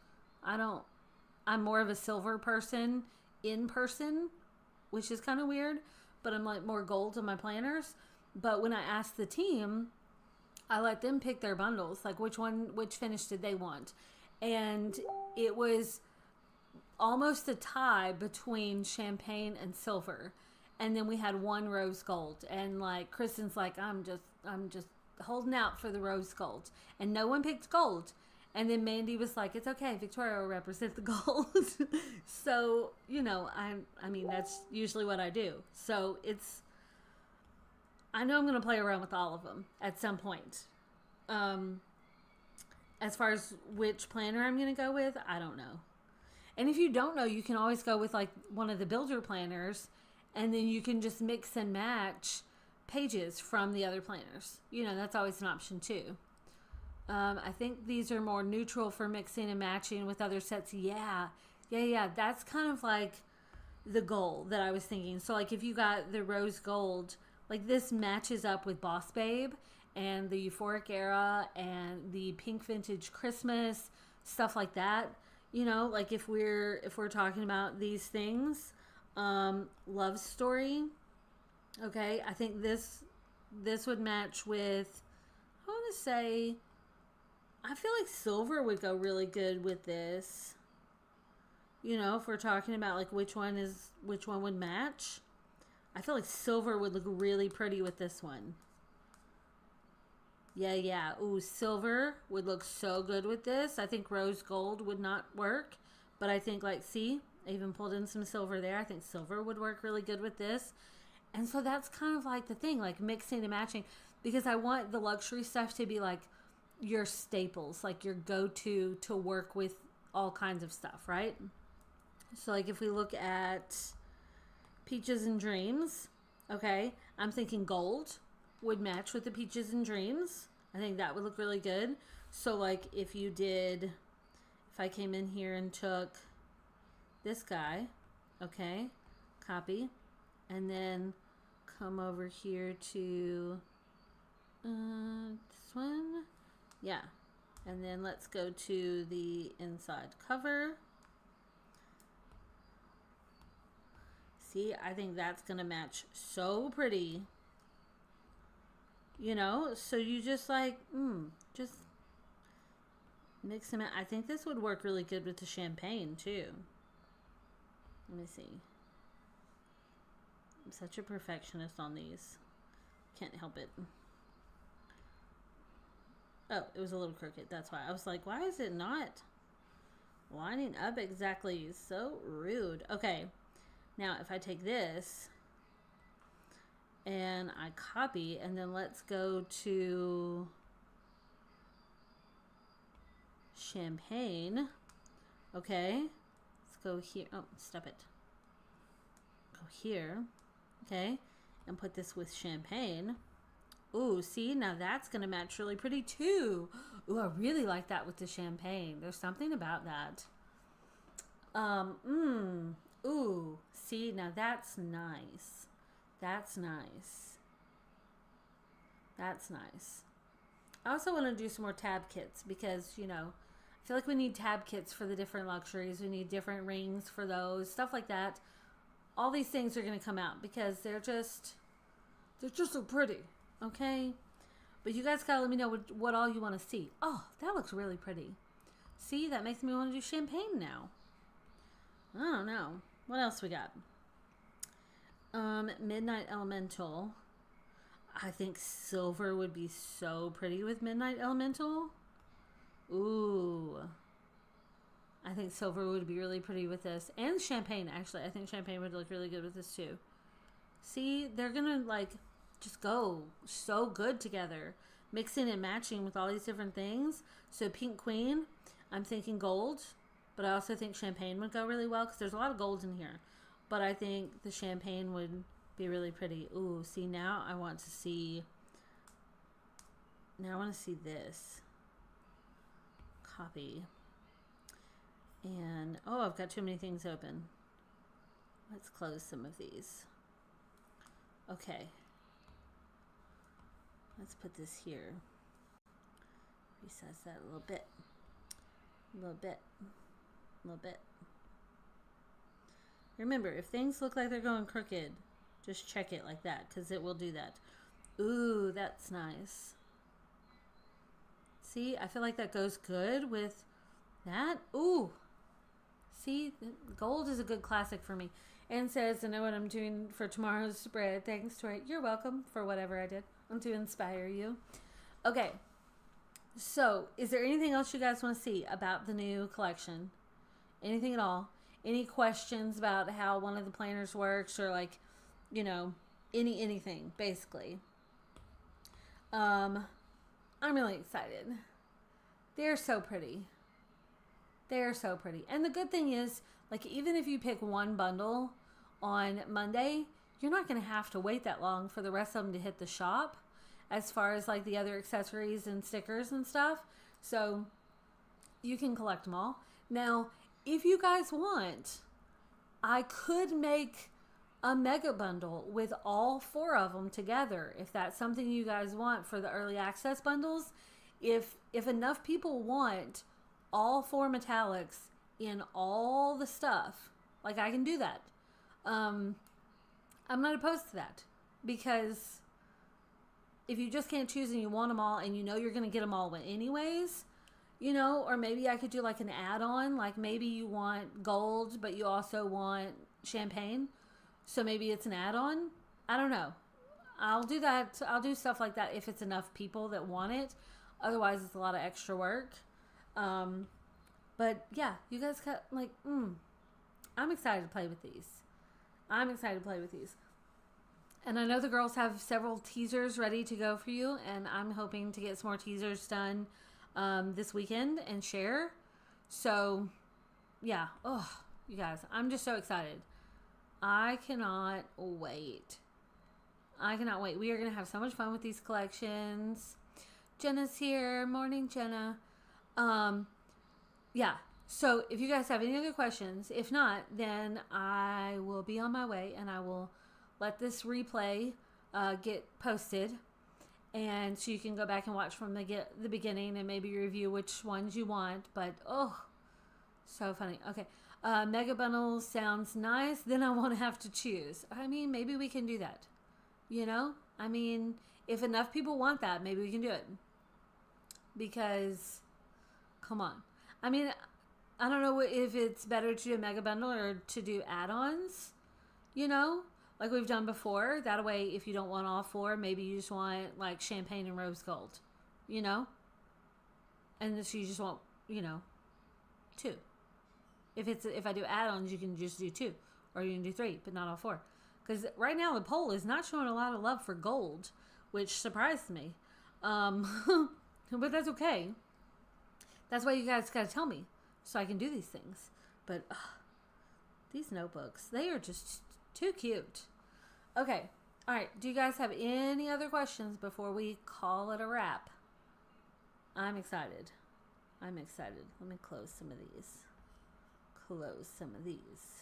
Speaker 1: I'm more of a silver person in person, which is kind of weird. But I'm like more gold on my planners. But when I asked the team, I let them pick their bundles, like which finish did they want. And it was almost a tie between champagne and silver. And then we had one rose gold. And like Kristen's like, I'm just holding out for the rose gold. And no one picked gold. And then Mandy was like, it's okay, Victoria will represent the gold. So, I mean, that's usually what I do. So I know I'm going to play around with all of them at some point. As far as which planner I'm going to go with, I don't know. And if you don't know, you can always go with like one of the builder planners and then you can just mix and match pages from the other planners. That's always an option too. I think these are more neutral for mixing and matching with other sets. Yeah. That's kind of like the goal that I was thinking. So like if you got the rose gold, like this matches up with Boss Babe and the Euphoric Era and the Pink Vintage Christmas, stuff like that. Like if we're talking about these things, Love Story. Okay. I think this would match with, I want to say, I feel like silver would go really good with this. If we're talking about like which one would match. I feel like silver would look really pretty with this one. Yeah. Ooh, silver would look so good with this. I think rose gold would not work. But I think I even pulled in some silver there. I think silver would work really good with this. And so that's kind of like the thing, like mixing and matching. Because I want the luxury stuff to be like your staples, like your go-to to work with all kinds of stuff, right? So like if we look at Peaches and Dreams, okay, I'm thinking gold would match with the Peaches and Dreams. I think that would look really good. So like if I came in here and took this guy, okay, copy, and then come over here to this one. Yeah. And then let's go to the inside cover. See, I think that's going to match so pretty. So you just like, just Mix them in. I think this would work really good with the champagne too. Let me see. I'm such a perfectionist on these. Can't help it. Oh, it was a little crooked. That's why. I was like, why is it not lining up exactly? So rude. Okay. Now, if I take this and I copy, and then let's go to champagne. Okay. Let's go here. Oh, stop it. Go here. Okay. And put this with champagne. Ooh, see, now that's going to match really pretty too. Ooh, I really like that with the champagne. There's something about that. Ooh, see, now that's nice. That's nice. That's nice. I also want to do some more tab kits because, you know, I feel like we need tab kits for the different luxuries. We need different rings for those, stuff like that. All these things are going to come out because they're just so pretty. Okay, but you guys gotta let me know what all you want to see. Oh, that looks really pretty. See, that makes me want to do champagne now. I don't know. What else we got? Midnight Elemental. I think silver would be so pretty with Midnight Elemental. Ooh. I think silver would be really pretty with this. And champagne, actually. I think champagne would look really good with this too. See, they're gonna like just go so good together, mixing and matching with all these different things. So Pink Queen, I'm thinking gold, but I also think champagne would go really well because there's a lot of gold in here, but I think the champagne would be really pretty. Ooh, see, now I want to see this. Copy. And oh, I've got too many things open. Let's close some of these. Okay. Let's put this here. Resize that a little bit. A little bit. A little bit. Remember, if things look like they're going crooked, just check it like that, because it will do that. Ooh, that's nice. See, I feel like that goes good with that. Ooh. See, gold is a good classic for me. And says, I know what I'm doing for tomorrow's spread. Thanks, Troy. You're welcome for whatever I did. To inspire you. Okay, so is there anything else you guys want to see about the new collection? Anything at all? Any questions about how one of the planners works, or like, you know, anything basically? I'm really excited. They're so pretty. They're so pretty. And the good thing is, like, even if you pick one bundle on Monday, you're not going to have to wait that long for the rest of them to hit the shop as far as like the other accessories and stickers and stuff. So you can collect them all. Now, if you guys want, I could make a mega bundle with all 4 of them together. If that's something you guys want for the early access bundles, if enough people want all 4 metallics in all the stuff, like I can do that. I'm not opposed to that, because if you just can't choose and you want them all and you know you're going to get them all anyways, you know, or maybe I could do like an add-on, like maybe you want gold, but you also want champagne. So maybe it's an add-on. I don't know. I'll do that. I'll do stuff like that if it's enough people that want it. Otherwise, it's a lot of extra work. But yeah, you guys got like, I'm excited to play with these. I'm excited to play with these. And I know the girls have several teasers ready to go for you, and I'm hoping to get some more teasers done this weekend and share. So, yeah. Oh, you guys, I'm just so excited. I cannot wait. I cannot wait. We are going to have so much fun with these collections. Jenna's here. Morning, Jenna. Yeah. So if you guys have any other questions, if not, then I will be on my way and I will let this replay get posted. And so you can go back and watch from the beginning and maybe review which ones you want. But, oh, so funny. Okay. Mega bundles sounds nice. Then I won't have to choose. I mean, maybe we can do that. You know? I mean, if enough people want that, maybe we can do it. Because Come on. I mean, I don't know if it's better to do a mega bundle or to do add-ons, you know, like we've done before. That way, if you don't want all 4, maybe you just want like champagne and rose gold, you know, and so you just want, you know, 2. If I do add-ons, you can just do 2, or you can do 3, but not all 4. Because right now the poll is not showing a lot of love for gold, which surprised me. But that's okay. That's why you guys got to tell me so I can do these things. But these notebooks, they are just too cute. Okay. All right. Do you guys have any other questions before we call it a wrap? I'm excited. Let me close some of these.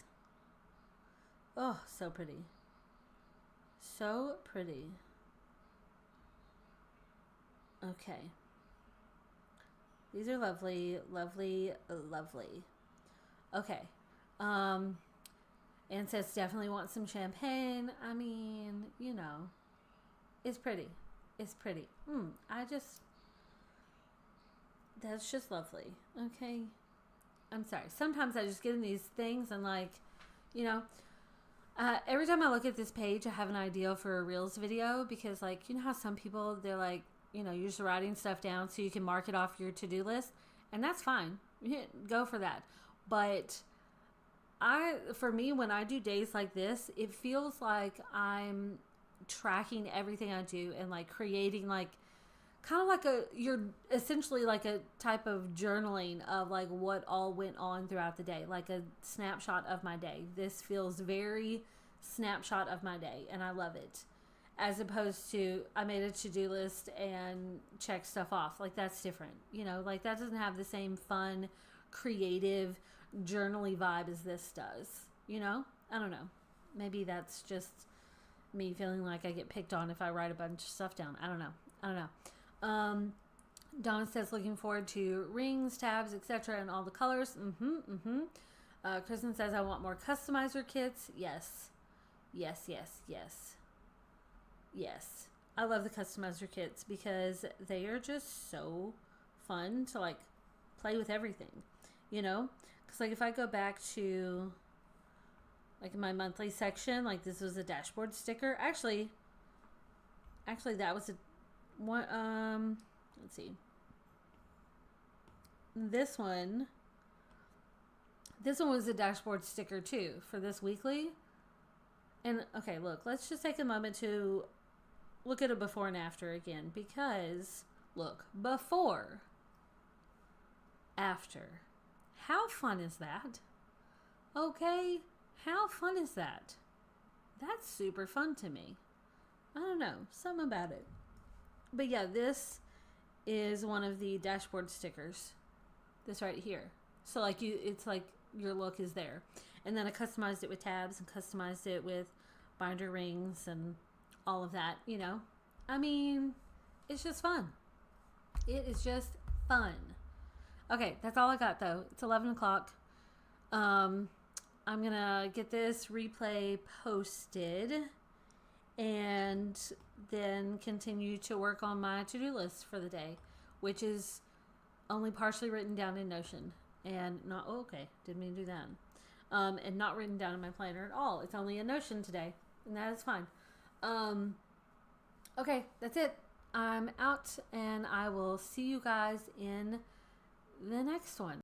Speaker 1: Oh, so pretty. So pretty. Okay. These are lovely, lovely, lovely. Okay. And says definitely want some champagne. I mean, you know, it's pretty. That's just lovely. Okay. I'm sorry. Sometimes I just get in these things and like, you know, every time I look at this page, I have an idea for a Reels video because like, you know how some people, they're like, you know, you're just writing stuff down so you can mark it off your to-do list, and that's fine. Go for that. But for me, when I do days like this, it feels like I'm tracking everything I do and like creating like kind of like you're essentially like a type of journaling of like what all went on throughout the day, like a snapshot of my day. This feels very snapshot of my day, and I love it. As opposed to I made a to-do list and check stuff off. Like that's different. You know, like that doesn't have the same fun, creative, journaly vibe as this does. You know? I don't know. Maybe that's just me feeling like I get picked on if I write a bunch of stuff down. I don't know. Donna says looking forward to rings, tabs, etc. and all the colors. Kristen says I want more customizer kits. Yes. Yes, I love the customizer kits because they are just so fun to like play with everything, you know? Because like if I go back to like my monthly section, like this was a dashboard sticker. Actually that was a one. Let's see. This one was a dashboard sticker too for this weekly. And okay, look, let's just take a moment to look at a before and after again, because look, before, after. How fun is that? Okay, how fun is that? That's super fun to me. I don't know, something about it. But yeah, this is one of the dashboard stickers. This right here. So like it's like your look is there. And then I customized it with tabs and customized it with binder rings and all of that, you know. I mean, it's just fun. It is just fun. Okay, that's all I got though. It's 11 o'clock. I'm gonna get this replay posted and then continue to work on my to-do list for the day, which is only partially written down in Notion and not, didn't mean to do that. And not written down in my planner at all. It's only in Notion today, and that is fine. Okay, that's it. I'm out, and I will see you guys in the next one.